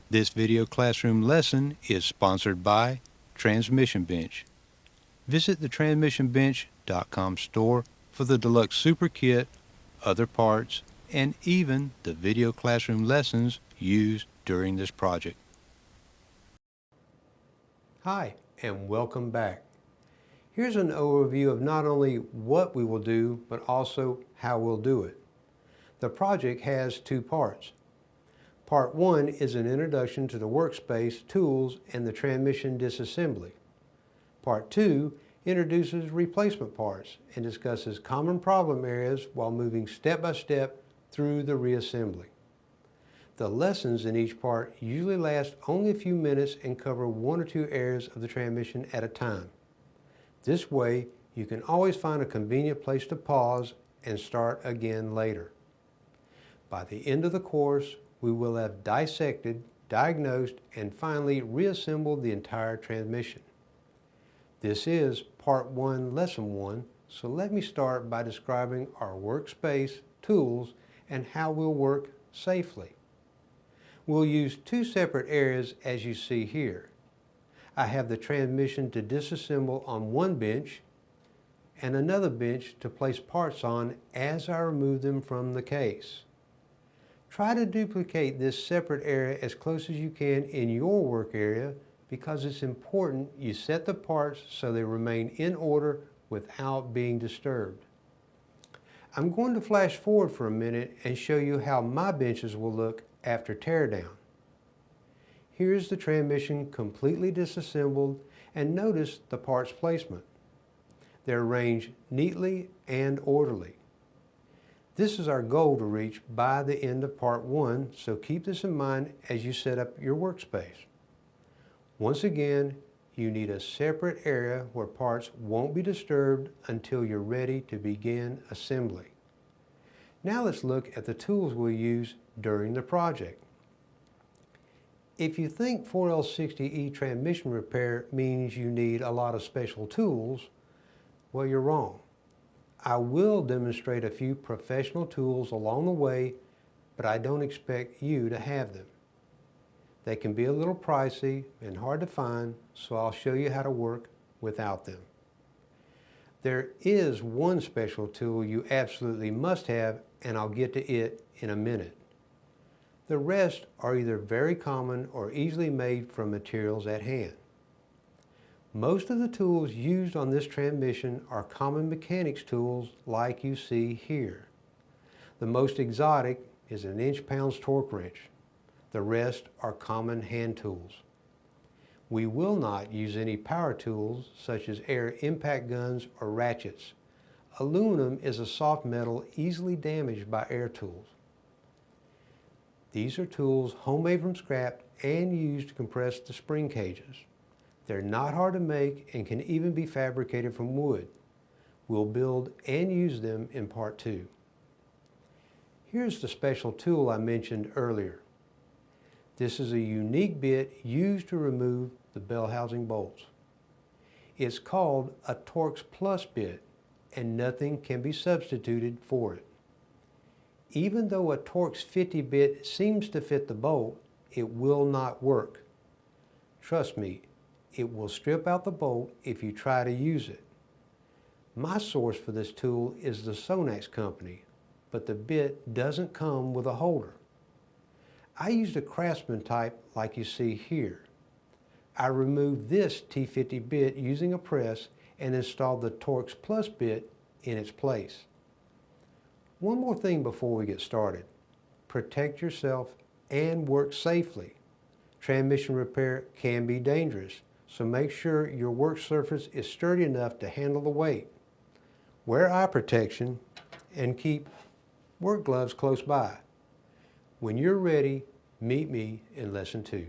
This video classroom lesson is sponsored by Transmission Bench. Visit the transmissionbench.com store for the deluxe super kit, other parts, and even the video classroom lessons used during this project. Hi, and welcome back. Here's an overview of not only what we will do, but also how we'll do it. The project has two parts. Part 1 is an introduction to the workspace, tools, and the transmission disassembly. Part 2 introduces replacement parts and discusses common problem areas while moving step by step through the reassembly. The lessons in each part usually last only a few minutes and cover one or two areas of the transmission at a time. This way, you can always find a convenient place to pause and start again later. By the end of the course, we will have dissected, diagnosed, and finally reassembled the entire transmission. This is Part 1, Lesson 1, so let me start by describing our workspace, tools, and how we'll work safely. We'll use two separate areas as you see here. I have the transmission to disassemble on one bench and another bench to place parts on as I remove them from the case. Try to duplicate this separate area as close as you can in your work area because it's important you set the parts so they remain in order without being disturbed. I'm going to flash forward for a minute and show you how my benches will look after teardown. Here's the transmission completely disassembled, and notice the parts placement. They're arranged neatly and orderly. This is our goal to reach by the end of Part 1, so keep this in mind as you set up your workspace. Once again, you need a separate area where parts won't be disturbed until you're ready to begin assembly. Now let's look at the tools we'll use during the project. If you think 4L60E transmission repair means you need a lot of special tools, well, you're wrong. I will demonstrate a few professional tools along the way, but I don't expect you to have them. They can be a little pricey and hard to find, so I'll show you how to work without them. There is one special tool you absolutely must have, and I'll get to it in a minute. The rest are either very common or easily made from materials at hand. Most of the tools used on this transmission are common mechanics tools like you see here. The most exotic is an inch-pounds torque wrench. The rest are common hand tools. We will not use any power tools such as air impact guns or ratchets. Aluminum is a soft metal easily damaged by air tools. These are tools homemade from scrap and used to compress the spring cages. They're not hard to make and can even be fabricated from wood. We'll build and use them in Part 2. Here's the special tool I mentioned earlier. This is a unique bit used to remove the bell housing bolts. It's called a Torx Plus bit, and nothing can be substituted for it. Even though a Torx 50 bit seems to fit the bolt, it will not work. Trust me, it will strip out the bolt if you try to use it. My source for this tool is the Sonax company, but the bit doesn't come with a holder. I used a Craftsman type like you see here. I removed this T50 bit using a press and installed the Torx Plus bit in its place. One more thing before we get started. Protect yourself and work safely. Transmission repair can be dangerous, so make sure your work surface is sturdy enough to handle the weight. Wear eye protection and keep work gloves close by. When you're ready, meet me in Lesson 2.